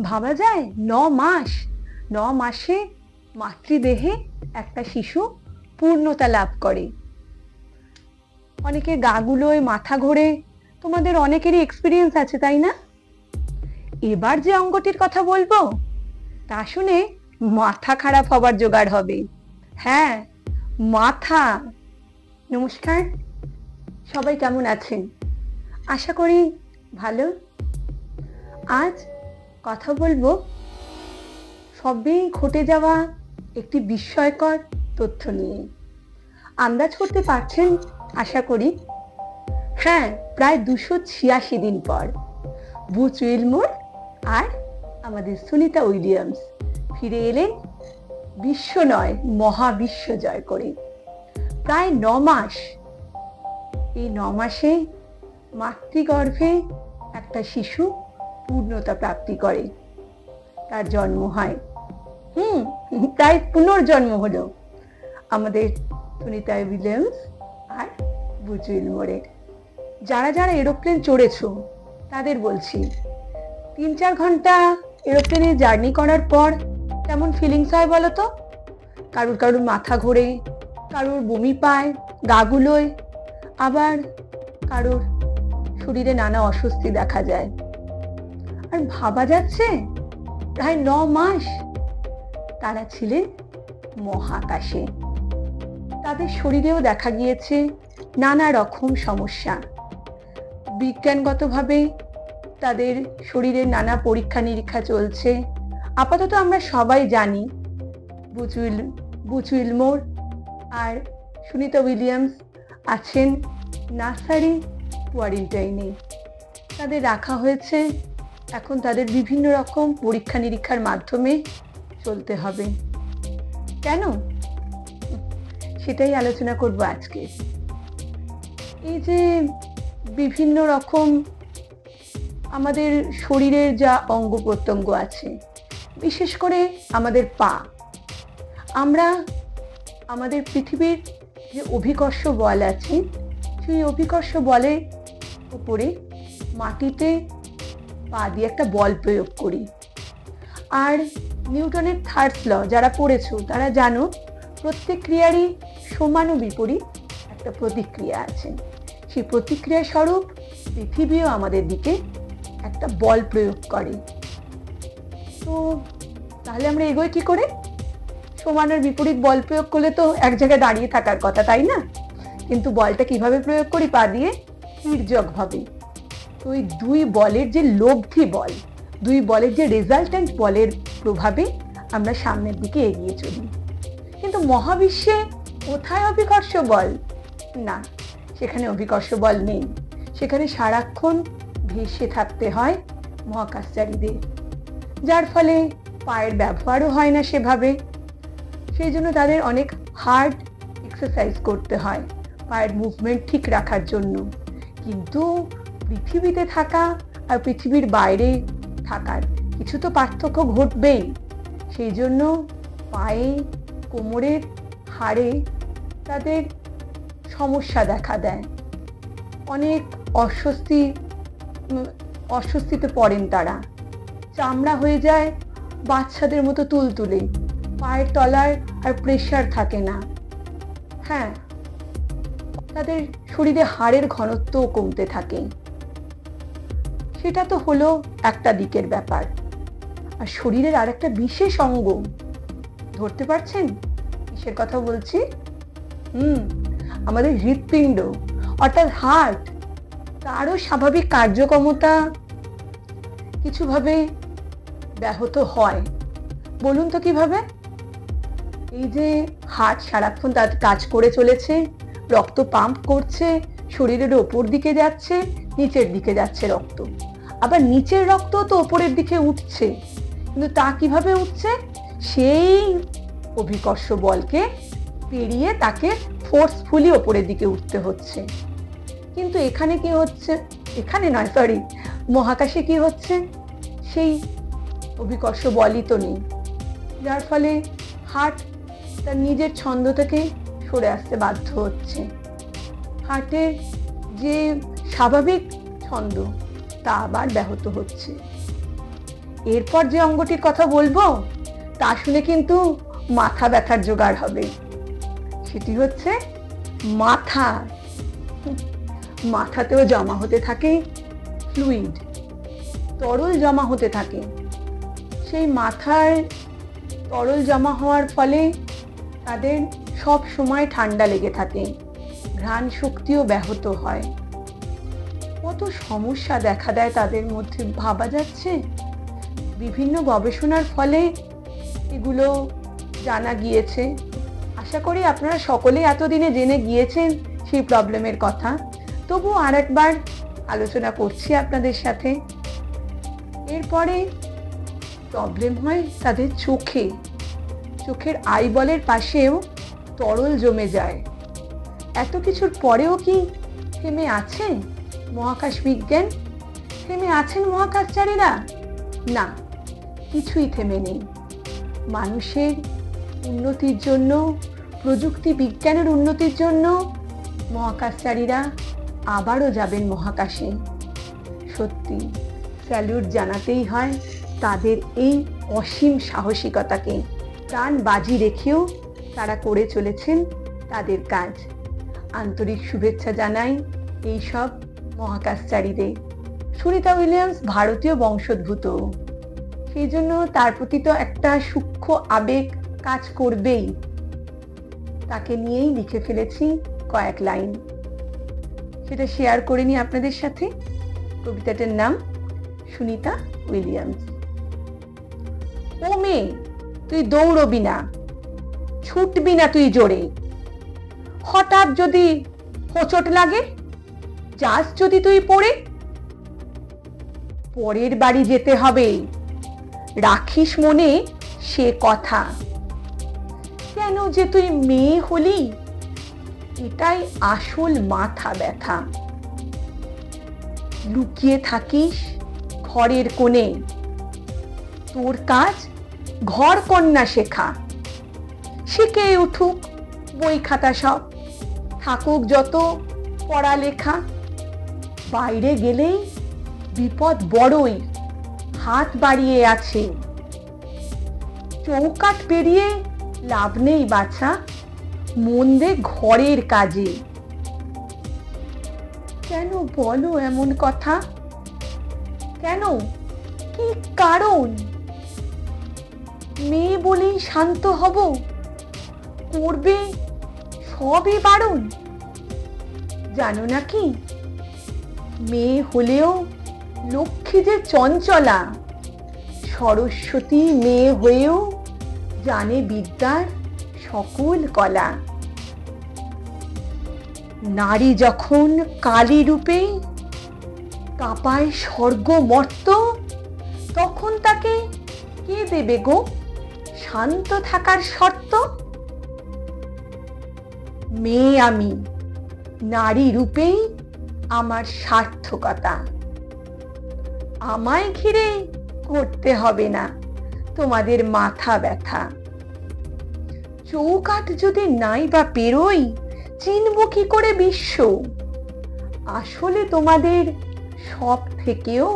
ভাবা যায় ৯ মাস, ৯ মাসে মাতৃদেহে একটা শিশু পূর্ণতা লাভ করে। অনেকে গা গুলোয়, মাথা ঘোরে, তোমাদের অনেকেরই এক্সপিরিয়েন্স আছে, তাই না? এবার যে অঙ্গটির কথা বলবো তা শুনে মাথা খারাপ হবার জোগাড় হবে। হ্যাঁ, মাথা। নমস্কার, সবাই কেমন আছেন? আশা করি ভালো। আজ কথা বলবো সবেই ঘটে যাওয়া একটি বিস্ময়কর তথ্য নিয়ে। আন্দাজ করতে পারছেন আশা করি। হ্যাঁ, প্রায় 286 দিন পর বুচ উইলমোর আর আমাদের সুনিতা উইলিয়ামস ফিরে এলেন বিশ্ব নয়, মহাবিশ্ব জয় করে। প্রায় ৯ মাস। এই ৯ মাসে মাতৃগর্ভে একটা শিশু পূর্ণতা প্রাপ্তি করে, তার জন্ম হয়। তাই পুনর্জন্ম হলো আমাদের সুনিতা উইলিয়ামস আর বুচ উইলমোরের। যারা যারা এরোপ্লেন চড়েছো তাদের বলছি, ৩-৪ ঘন্টা এরোপ্লেনে জার্নি করার পর কেমন ফিলিংস হয় বলো তো? কারুর কারুর মাথা ঘোরে, কারুর বমি পায়, গা গুলোয়, আবার কারুর শরীরে নানা অস্বস্তি দেখা যায়। আর ভাবা যাচ্ছে প্রায় ৯ মাস তারা ছিলেন মহাকাশে। তাদের শরীরেও দেখা গিয়েছে নানা রকম সমস্যা। বিজ্ঞানগতভাবে তাদের শরীরের নানা পরীক্ষা নিরীক্ষা চলছে। আপাতত আমরা সবাই জানি বুচ উইলমোর আর সুনিতা উইলিয়ামস আছেন নার্সারি কোয়ারেন্টাইনে। তাদের রাখা হয়েছে, এখন তাদের বিভিন্ন রকম পরীক্ষা নিরীক্ষার মাধ্যমে চলতে হবে। কেন? সেটাই আলোচনা করব আজকে। এই যে বিভিন্ন রকম আমাদের শরীরের যা অঙ্গ প্রত্যঙ্গ আছে, বিশেষ করে আমাদের পা, আমরা আমাদের পৃথিবীর যে অভিকর্ষ বল আছে সেই অভিকর্ষ বলের উপরে মাটিতে পা দিয়ে একটা বল প্রয়োগ করি। আর নিউটনের থার্ড ল যারা পড়েছো তারা জানো, প্রত্যেক ক্রিয়ারই সমান ও বিপরীত একটা প্রতিক্রিয়া আছে। সেই প্রতিক্রিয়া স্বরূপ পৃথিবীও আমাদের দিকে একটা বল প্রয়োগ করে। তো তাহলে আমরা এগোই কি করে? সমান আর বিপরীত বল প্রয়োগ করলে তো এক জায়গায় দাঁড়িয়ে থাকার কথা, তাই না? কিন্তু বলটা কিভাবে প্রয়োগ করি? পা দিয়ে তির্যক ভাবে। তো এই দুই বলের যে লব্ধি বল, দুই বলের যে রেজাল্টেন্ট বলের প্রভাবে আমরা সামনের দিকে এগিয়ে চলি। কিন্তু মহাবিশ্বে কোথায় অভিকর্ষ বল? না, সেখানে অভিকর্ষ বল নেই। সেখানে সারাক্ষণ ভেসে থাকতে হয় মহাকাশচারীদের, যার ফলে পায়ের ব্যবহারও হয় না সেভাবে। সেই জন্য তাদের অনেক হার্ড এক্সারসাইজ করতে হয় পায়ের মুভমেন্ট ঠিক রাখার জন্য। কিন্তু পৃথিবীতে থাকা আর পৃথিবীর বাইরে থাকার কিছু তো পার্থক্য ঘটবেই। সেই জন্য পায়ে, কোমরের হাড়ে তাদের সমস্যা দেখা দেয়। অনেক অস্বস্তিতে পড়েন তারা। চামড়া হয়ে যায় বাচ্চাদের মতো তুলতুলে, পায়ের তলায় আর প্রেশার থাকে না। হ্যাঁ, তাদের শরীরে হাড়ের ঘনত্বও কমতে থাকে। সেটা তো হলো একটা দিকের ব্যাপার। আর শরীরের আর একটা বিশেষ অঙ্গ, ধরতে পারছেন কিসের কথা বলছি? আমাদের হৃৎপিণ্ড অর্থাৎ হার্ট, তারও স্বাভাবিক কার্যক্ষমতা কিছুভাবে ব্যাহত হয়। বলুন তো কিভাবে? এই যে হার্ট সারাক্ষণ তার কাজ করে চলেছে, রক্ত পাম্প করছে, শরীরের ওপর দিকে যাচ্ছে, নিচের দিকে যাচ্ছে রক্ত, আবার নিচের রক্ত তো ওপরের দিকে উঠছে। কিন্তু তা কিভাবে উঠছে? সেই অভিকর্ষ বলকে পেরিয়ে তাকে ফোর্সফুলি ওপরের দিকে উঠতে হচ্ছে। কিন্তু এখানে কি হচ্ছে? এখানে নয়, সরি, মহাকাশে কি হচ্ছে? সেই অভিকর্ষ বলই তো নেই, যার ফলে হার্ট তার নিজের ছন্দ থেকে সরে আসতে বাধ্য হচ্ছে। হার্টের যে স্বাভাবিক ছন্দ তা আবার ব্যাহত হচ্ছে। এরপর যে অঙ্গটির কথা বলবো তা শুনে কিন্তু মাথা ব্যথার জোগাড় হবে। সেটি হচ্ছে মাথা। মাথাতেও জমা হতে থাকে ফ্লুইড, তরল জমা হতে থাকে। সেই মাথায় তরল জমা হওয়ার ফলে তাদের সব সময় ঠান্ডা লেগে থাকে, ঘ্রাণ শক্তিও ব্যাহত হয়। কত সমস্যা দেখা দেয় তাদের মধ্যে ভাবা যাচ্ছে। বিভিন্ন গবেষণার ফলে এগুলো জানা গিয়েছে। আশা করি আপনারা সকলে এতদিনে জেনে গিয়েছেন সেই প্রবলেমের কথা, তবু আরেকবার আলোচনা করছি আপনাদের সাথে। এরপরে প্রবলেম হয় তাদের চোখে, চোখের আইবলের পাশেও তরল জমে যায়। এত কিছুর পরেও কি থেমে আছেন মহাকাশ বিজ্ঞান? থেমে আছেন মহাকাশচারীরা? না, কিছুই থেমে নেই। মানুষের উন্নতির জন্য, প্রযুক্তি বিজ্ঞানের উন্নতির জন্য মহাকাশচারীরা আবারও যাবেন মহাকাশে। সত্যি স্যালুট জানাতেই হয় তাদের এই অসীম সাহসিকতাকে। প্রাণ বাজি রেখেও তারা করে চলেছেন তাদের কাজ। আন্তরিক শুভেচ্ছা জানাই এই সব মহাকাশচারীদের। সুনিতা উইলিয়ামস ভারতীয় বংশোদ্ভূত, সেই জন্য তার প্রতি তো একটা সূক্ষ্ম আবেগ কাজ করবেই। তাকে নিয়েই লিখে ফেলেছি কয়েক লাইন, সেটা শেয়ার করে নিই আপনাদের সাথে। কবিতাটার নাম সুনিতা উইলিয়ামস। ও মেয়ে, তুই দৌড়বি না, ছুটবি না তুই জোরে। হঠাৎ যদি হোঁচট লাগে, যাস যদি তুই পড়ে, পরের বাড়ি যেতে হবে, রাখিস মনে সে কথা। কেন যে তুই মেয়ে হলি, এটাই আসল মাথা ব্যথা। লুকিয়ে থাকিস ঘরের কোণে, তোর কাজ ঘর কন্যা শেখা। শিখে উঠুক বই খাতা সব, থাকুক যত পড়ালেখা। বাইরে গেলেই বিপদ বড়ই হাত বাড়িয়ে আছে। চৌকাঠ পেরিয়ে লাভ নেই বাছা, মন দে ঘরের কাজে। কেন বলো এমন কথা? কেন, কি কারণ? মেয়ে বলেই শান্ত হব, করবে সবই বারণ। জানো নাকি মেয়ে হলেও লক্ষ্মী যে চঞ্চলা, সরস্বতী মেয়ে হয়েও জানে বিদ্যার সকল কলা। নারী যখন কালী রূপে কাঁপায় স্বর্গ মর্ত, তখন তাকে কে দেবে গো শান্ত থাকার শর্ত? মেয়ে আমি, নারী রূপেই আমার সার্থকতা। আমায় ঘিরে করতে হবে না তোমাদের মাথা ব্যথা। চৌকাঠ যদি নাই বা পেরোই, চিনব কি করে বিশ্ব? আসলে তোমাদের সব থেকেও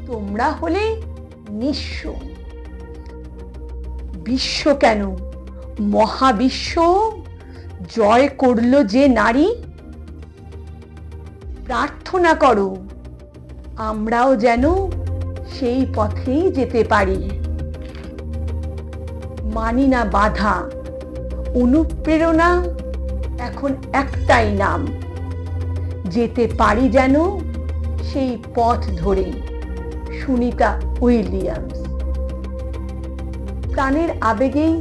তোমরা হলে নিঃস্ব। বিশ্ব কেন, মহাবিশ্ব জয় করলো যে নারী। প্রার্থনা করো আমরাও যেন সেই পথেই যেতে পারি। মানি না বাধা, অনুপ্রেরণা এখন একটাই নাম। যেতে পারি যেন সেই পথ ধরে। সুনিতা উইলিয়ামস। প্রাণের আবেগেই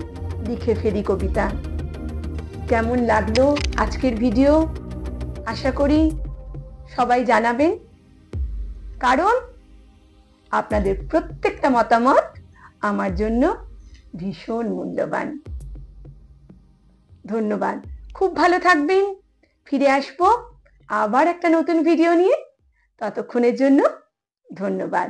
লিখে ফেলি কবিতা। কেমন লাগলো আজকের ভিডিও? আশা করি সবাই জানাবেন, কারণ আপনাদের প্রত্যেকটা মতামত আমার জন্য ভীষণ মূল্যবান। ধন্যবাদ। খুব ভালো থাকবেন। ফিরে আসবো আবার একটা নতুন ভিডিও নিয়ে। ততক্ষণের জন্য ধন্যবাদ।